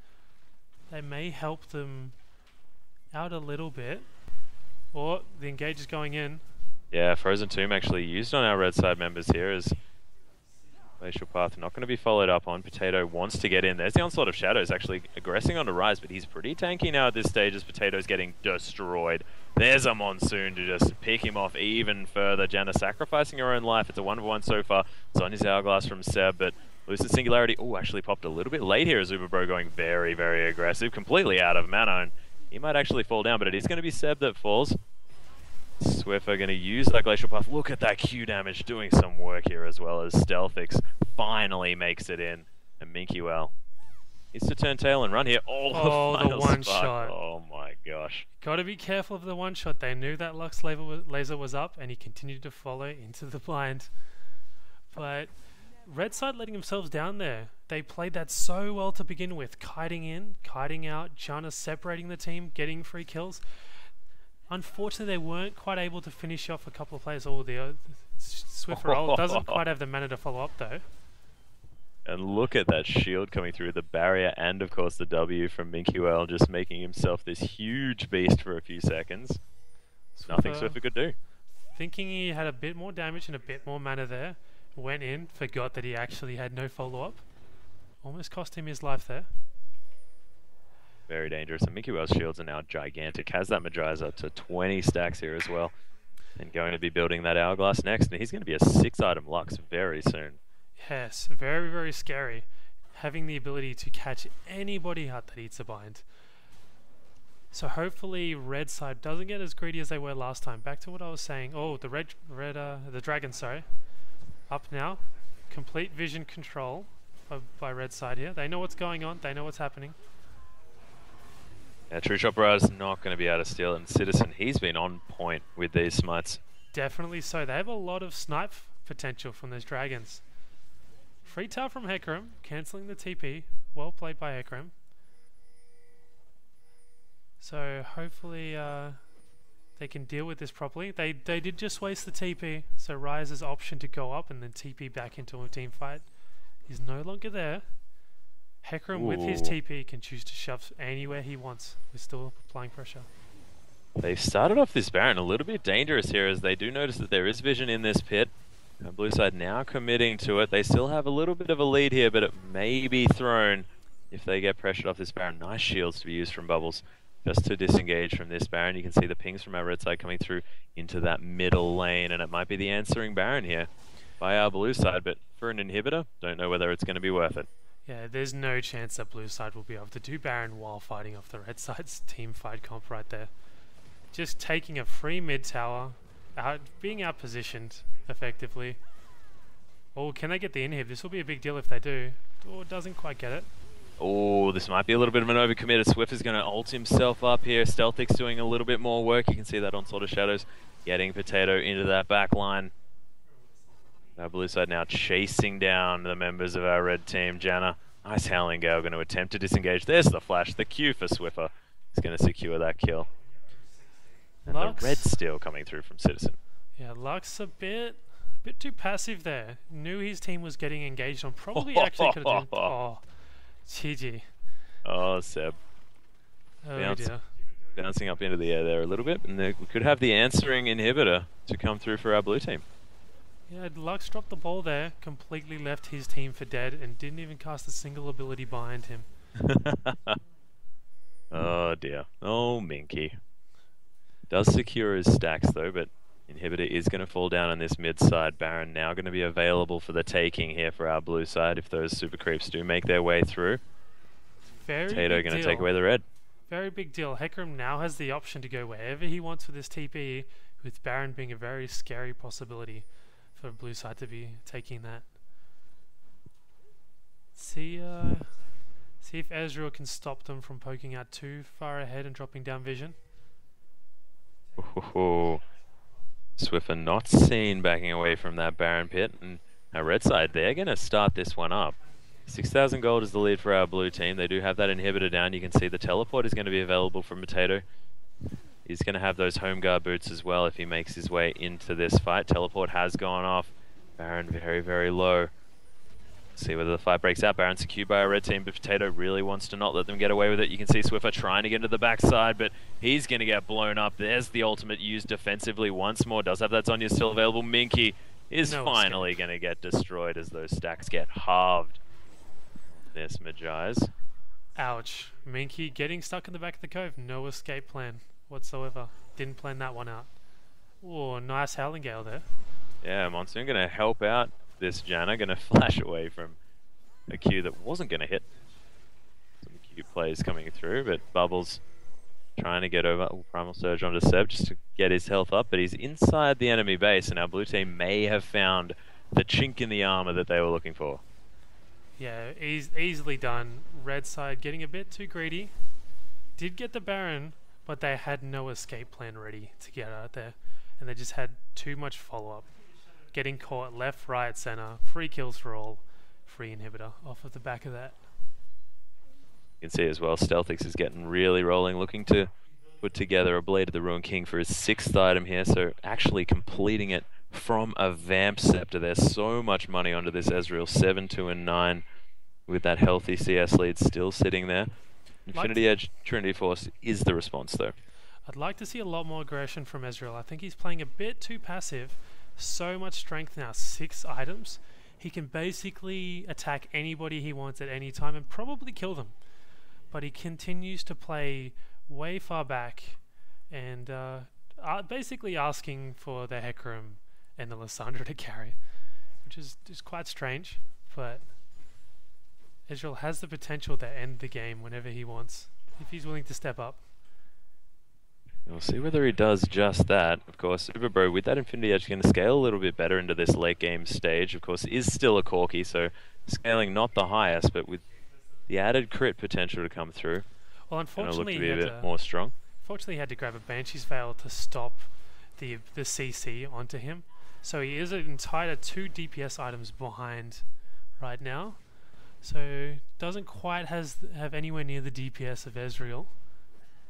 They may help them out a little bit. Or the engage is going in. Yeah, Frozen Tomb actually used on our red side members here as Glacial Path not going to be followed up on. Potato wants to get in. There's the onslaught of Shadows actually aggressing onto Rise, but he's pretty tanky now at this stage as Potato's getting destroyed. There's a Monsoon to just pick him off even further. Janna sacrificing her own life. It's a 1v1 so far. Sonya's Hourglass from Seb, but Lucid Singularity, actually popped a little bit late here as Uberbro going very, very aggressive, completely out of mana, and he might actually fall down, but it is going to be Seb that falls. Swiffer going to use that Glacial Path. Look at that Q damage, doing some work here as well as Stealthix finally makes it in. And Minky Whale needs to turn tail and run here. The one shot. Oh my gosh. Gotta be careful of the one shot. They knew that Lux laser was up and he continued to follow into the blind. But red side letting themselves down there. They played that so well to begin with. Kiting in, kiting out, Janna separating the team, getting free kills. Unfortunately, they weren't quite able to finish off a couple of players. The Swiffer doesn't quite have the mana to follow up though. And look at that shield coming through the barrier and of course the W from Minky Whale just making himself this huge beast for a few seconds. Nothing Swiffer could do. Thinking he had a bit more damage and a bit more mana there, went in, forgot that he actually had no follow-up. Almost cost him his life there. Very dangerous, and Minky Whale's shields are now gigantic. Has that Magizer to 20 stacks here as well. And going to be building that Hourglass next, and he's going to be a 6-item Lux very soon. Yes, very, very scary. Having the ability to catch anybody out that eats a bind. So hopefully red side doesn't get as greedy as they were last time. Back to what I was saying. The dragon, sorry. Up now. Complete vision control by red side here. They know what's going on. They know what's happening. Yeah, True Shot Barrage is not going to be able to steal it. And Citizen, he's been on point with these smites. Definitely so. They have a lot of snipe potential from those dragons. Free tower from Hecarim, cancelling the TP. Well played by Hecarim. So hopefully they can deal with this properly. They did just waste the TP, so Rise's option to go up and then TP back into a team fight is no longer there. Hecarim with his TP can choose to shove anywhere he wants. We're still applying pressure. They've started off this Baron a little bit dangerous here as they do notice that there is vision in this pit. Blue side now committing to it. They still have a little bit of a lead here, but it may be thrown if they get pressured off this Baron. Nice shields to be used from Bubbles just to disengage from this Baron. You can see the pings from our red side coming through into that middle lane, and it might be the answering Baron here by our blue side, but for an inhibitor, don't know whether it's going to be worth it. Yeah, there's no chance that blue side will be able to do Baron while fighting off the red side's team fight comp right there. Just taking a free mid tower, being outpositioned effectively. Oh, can they get the inhib? This will be a big deal if they do. Oh, doesn't quite get it. Oh, this might be a little bit of an overcommit. Swift is going to ult himself up here. Stealthix doing a little bit more work. You can see that on Sword of Shadows, getting Potato into that back line. Our blue side now chasing down the members of our red team. Janna, nice Howling Gale, going to attempt to disengage. There's the flash, the Q for Swiffer. He's going to secure that kill. And Lux. the red steal coming through from Citizen. Yeah, Lux a bit too passive there. Knew his team was getting engaged on. Probably actually could have done. Oh, GG. Oh, Seb. Oh dear. Bouncing up into the air there a little bit, and we could have the answering inhibitor to come through for our blue team. Yeah, Lux dropped the ball there, completely left his team for dead, and didn't even cast a single ability behind him. Oh dear. Oh, Minky. Does secure his stacks though, but inhibitor is going to fall down on this mid side. Baron now going to be available for the taking here for our blue side if those super creeps do make their way through. Tato going to take away the red. Very big deal. Hecarim now has the option to go wherever he wants with his TP, with Baron being a very scary possibility for blue side to be taking that. See if Ezreal can stop them from poking out too far ahead and dropping down vision. Oh, Swiffer not seen backing away from that Baron pit, and our red side, they're going to start this one up. 6,000 gold is the lead for our blue team. They do have that inhibitor down. You can see the teleport is going to be available from Potato. He's going to have those home guard boots as well if he makes his way into this fight. Teleport has gone off. Baron very, very low. See whether the fight breaks out. Baron's secured by our red team, but Potato really wants to not let them get away with it. You can see Swiffer trying to get into the backside, but he's going to get blown up. There's the ultimate used defensively once more. Does have that Zhonya still available. Minky is finally going to get destroyed as those stacks get halved. This Magi's. Ouch. Minky getting stuck in the back of the cove. No escape plan whatsoever. Didn't plan that one out. Oh, nice Howling Gale there. Yeah, Monsoon going to help out this Janna. Going to flash away from a Q that wasn't going to hit. Some Q plays coming through, but Bubbles trying to get over Primal Surge onto Seb just to get his health up, but he's inside the enemy base, and our blue team may have found the chink in the armor that they were looking for. Yeah, easily done. Red side getting a bit too greedy. Did get the Baron, but they had no escape plan ready to get out there. And they just had too much follow-up. Getting caught left, right, center. Free kills for all. Free inhibitor off of the back of that. You can see as well, Stealthix is getting really rolling, looking to put together a Blade of the Ruined King for his 6th item here, so actually completing it from a Vamp Scepter. There's so much money onto this Ezreal, 7, 2, and 9, with that healthy CS lead still sitting there. Infinity Edge, Trinity Force is the response though. I'd like to see a lot more aggression from Ezreal. I think he's playing a bit too passive. So much strength now, 6 items. He can basically attack anybody he wants at any time and probably kill them. But he continues to play way far back and basically asking for the Hecarim and the Lissandra to carry, which is quite strange, but Ezreal has the potential to end the game whenever he wants, if he's willing to step up. We'll see whether he does just that. Of course, Uberbro with that Infinity Edge going to scale a little bit better into this late game stage. Of course, is still a Corki, so scaling not the highest, but with the added crit potential to come through. Well, unfortunately, look to be a bit more strong. Unfortunately, he had to grab a Banshee's Veil to stop the CC onto him. So he is an entire 2 DPS items behind right now. So doesn't quite have anywhere near the DPS of Ezreal.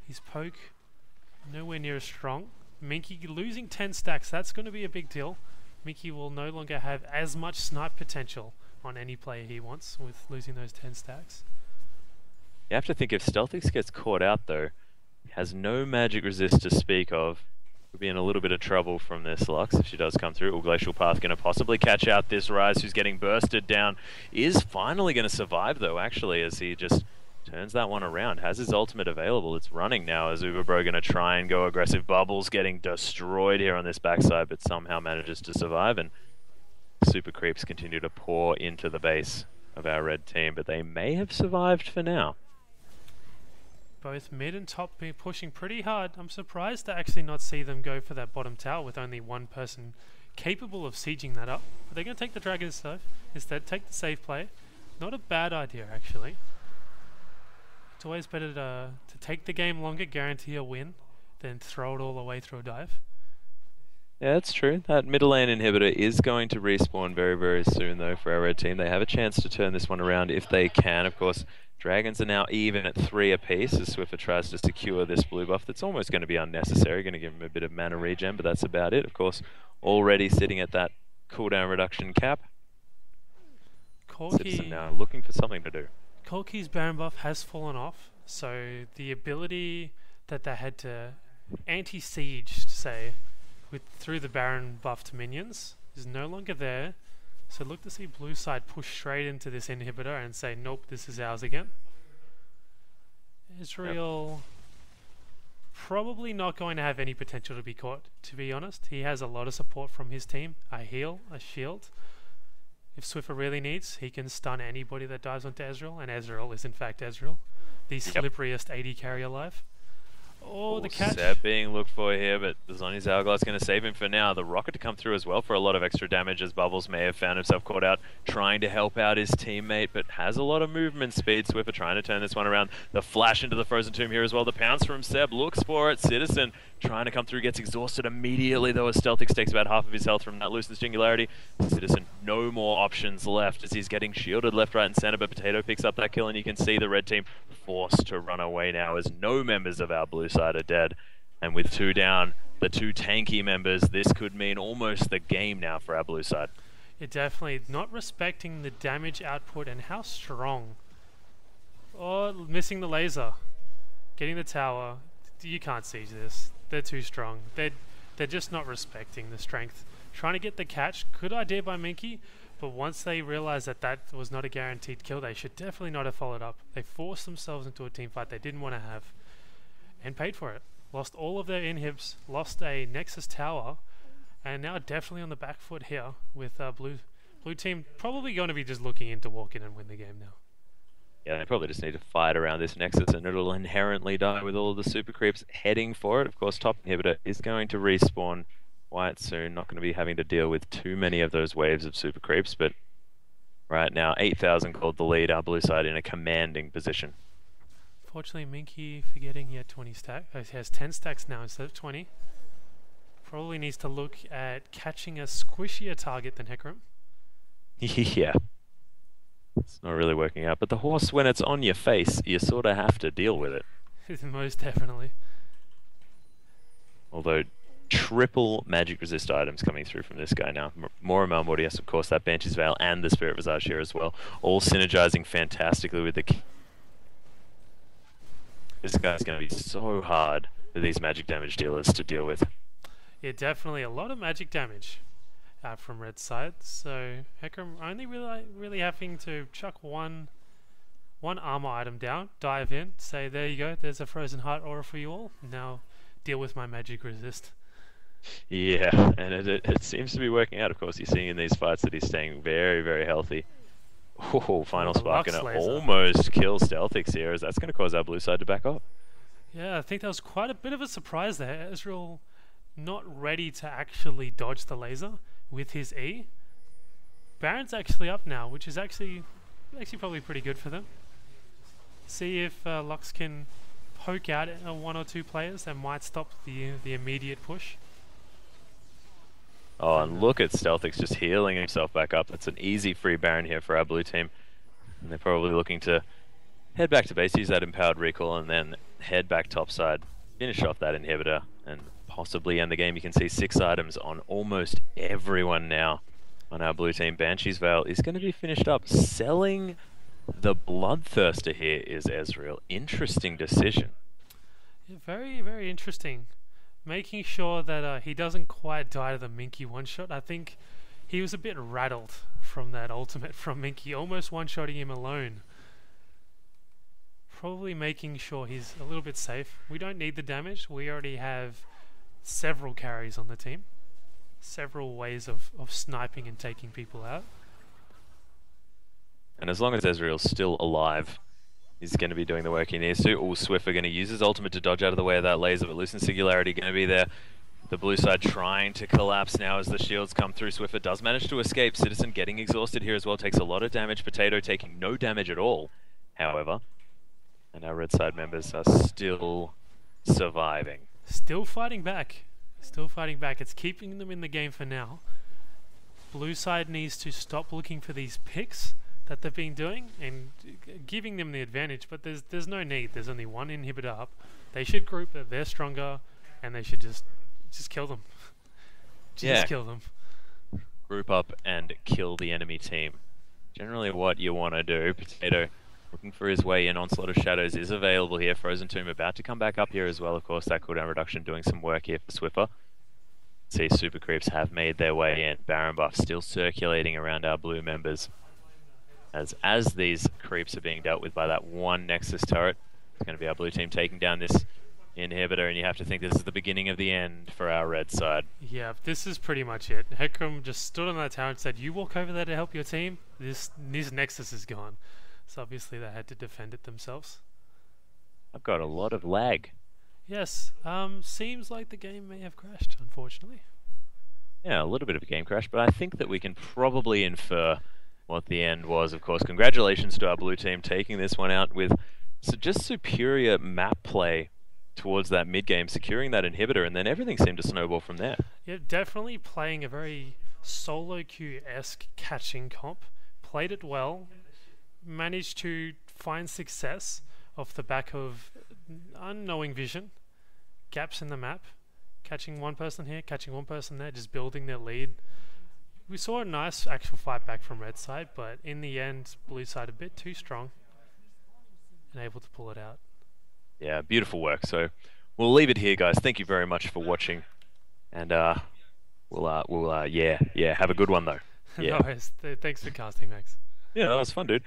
His poke nowhere near as strong. Minky losing 10 stacks, that's going to be a big deal. Minky will no longer have as much snipe potential on any player he wants with losing those 10 stacks. You have to think if Stealthix gets caught out though, has no magic resist to speak of, could be in a little bit of trouble from this Lux if she does come through. Glacial Path going to possibly catch out this Ryze who's getting bursted down. Is finally going to survive though actually as he just turns that one around. Has his ultimate available. It's running now as Uberbro going to try and go aggressive. Bubbles getting destroyed here on this backside but somehow manages to survive, and super creeps continue to pour into the base of our red team, but they may have survived for now. Both mid and top be pushing pretty hard. I'm surprised to actually not see them go for that bottom tower with only one person capable of sieging that up. But they're going to take the dragon stuff instead, take the safe play. Not a bad idea actually. It's always better to take the game longer, guarantee a win, than throw it all away through a dive. Yeah, that's true. That middle lane inhibitor is going to respawn very, very soon, though, for our red team. They have a chance to turn this one around if they can. Of course, Dragons are now even at 3 apiece as Swiffer tries to secure this blue buff that's almost going to be unnecessary. Going to give him a bit of mana regen, but that's about it. Of course, already sitting at that cooldown reduction cap. Citizen now looking for something to do. Corki's Baron buff has fallen off, so the ability that they had to anti-siege, say, through the Baron buff to minions is no longer there. So look to see blue side push straight into this inhibitor and say, nope, this is ours again. Ezreal probably not going to have any potential to be caught, to be honest. He has a lot of support from his team, a heal, a shield. If Swiffer really needs, he can stun anybody that dives onto Ezreal, and Ezreal is in fact Ezreal, the slipperiest AD carry alive. Oh, the catch. Seb being looked for here, but the Zhonya's Hourglass going to save him for now. The rocket to come through as well for a lot of extra damage, as Bubbles may have found himself caught out trying to help out his teammate, but has a lot of movement speed. Swiffer trying to turn this one around. The flash into the Frozen Tomb here as well. The pounce from Seb looks for it. Citizen trying to come through, gets exhausted immediately, though, as Stealthix takes about half of his health from that Lucian's Singularity. Citizen, no more options left as he's getting shielded left, right, and center, but Potato picks up that kill, and you can see the red team forced to run away now as no members of our blue side are dead. And with 2 down, the 2 tanky members, this could mean almost the game now for our blue side. It definitely not respecting the damage output and how strong. Oh, missing the laser. Getting the tower. You can't siege this. They're too strong. They're just not respecting the strength. Trying to get the catch. Good idea by Minky, but once they realized that that was not a guaranteed kill, they should definitely not have followed up. They forced themselves into a team fight they didn't want to have and paid for it. Lost all of their inhibs, lost a Nexus tower, and now definitely on the back foot here with blue team probably going to be just looking in to walk in and win the game now. Yeah, they probably just need to fight around this Nexus and it'll inherently die with all of the super creeps heading for it. Of course, top inhibitor is going to respawn quite soon. Not going to be having to deal with too many of those waves of super creeps, but right now 8,000 called the lead, our blue side in a commanding position. Fortunately, Minky forgetting he had 20 stacks. He has 10 stacks now instead of 20. Probably needs to look at catching a squishier target than Hecarim. Yeah. It's not really working out, but the horse, when it's on your face, you sort of have to deal with it. Most definitely. Although, triple magic resist items coming through from this guy now. More Malmortius, of course, that Banshee's Veil and the Spirit Visage here as well. All synergizing fantastically with the... This guy's going to be so hard for these magic damage dealers to deal with. Yeah, definitely a lot of magic damage from red side. So Hecarim only really having to chuck one armor item down, dive in, say there you go, there's a Frozen Heart aura for you all. Now deal with my magic resist. Yeah, and it seems to be working out. Of course, you're seeing in these fights that he's staying very, very healthy. Oh, final spark, and it almost kills Stealthix here, as that's going to cause our blue side to back up. Yeah, I think that was quite a bit of a surprise there. Ezreal not ready to actually dodge the laser with his E. Baron's actually up now, which is actually probably pretty good for them. See if Lux can poke out 1 or 2 players that might stop the immediate push. Oh, and look at Stealthix just healing himself back up. That's an easy free Baron here for our blue team. And they're probably looking to head back to base, use that empowered recall, and then head back topside, finish off that inhibitor, and possibly end the game. You can see 6 items on almost everyone now on our blue team. Banshee's Veil is going to be finished up. Selling the Bloodthirster here is Ezreal. Interesting decision. Yeah, very, very interesting. Making sure that he doesn't quite die to the Minky one-shot. I think he was a bit rattled from that ultimate from Minky, almost one-shotting him alone. Probably making sure he's a little bit safe. We don't need the damage. We already have several carries on the team. Several ways of sniping and taking people out. And as long as Ezreal's still alive, he's going to be doing the work he needs to. Oh, Swiffer going to use his ultimate to dodge out of the way of that laser, but Lucian's Singularity going to be there. The blue side trying to collapse now as the shields come through. Swiffer does manage to escape. Citizen getting exhausted here as well. Takes a lot of damage. Potato taking no damage at all, however. And our red side members are still surviving. Still fighting back. Still fighting back. It's keeping them in the game for now. Blue side needs to stop looking for these picks that they've been doing and giving them the advantage, but there's no need. There's only one inhibitor up. They should group that they're stronger, and they should just kill them. Just kill them. Group up and kill the enemy team. Generally what you want to do. Potato looking for his way in. Onslaught of Shadows is available here. Frozen Tomb about to come back up here as well. Of course, that cooldown reduction doing some work here for Swiffer. See, super creeps have made their way in. Baron buff still circulating around our blue members. As these creeps are being dealt with by that one Nexus turret, it's going to be our blue team taking down this inhibitor, and you have to think this is the beginning of the end for our red side. Yeah, this is pretty much it. Hecarim just stood on that tower and said, "You walk over there to help your team. This Nexus is gone." So obviously they had to defend it themselves. I've got a lot of lag. Yes, seems like the game may have crashed, unfortunately. Yeah, a little bit of a game crash, but I think that we can probably infer what the end was. Of course, congratulations to our blue team taking this one out with just superior map play towards that mid-game, securing that inhibitor, and then everything seemed to snowball from there. Yeah, definitely playing a very solo queue-esque catching comp. Played it well, managed to find success off the back of unknowing vision, gaps in the map, catching one person here, catching one person there, just building their lead. We saw a nice actual fight back from red side, but in the end, blue side a bit too strong and able to pull it out. Yeah, beautiful work. So we'll leave it here, guys. Thank you very much for watching, and we'll have a good one though. Yeah. No worries. Thanks for casting, Max. Yeah, that was fun, dude.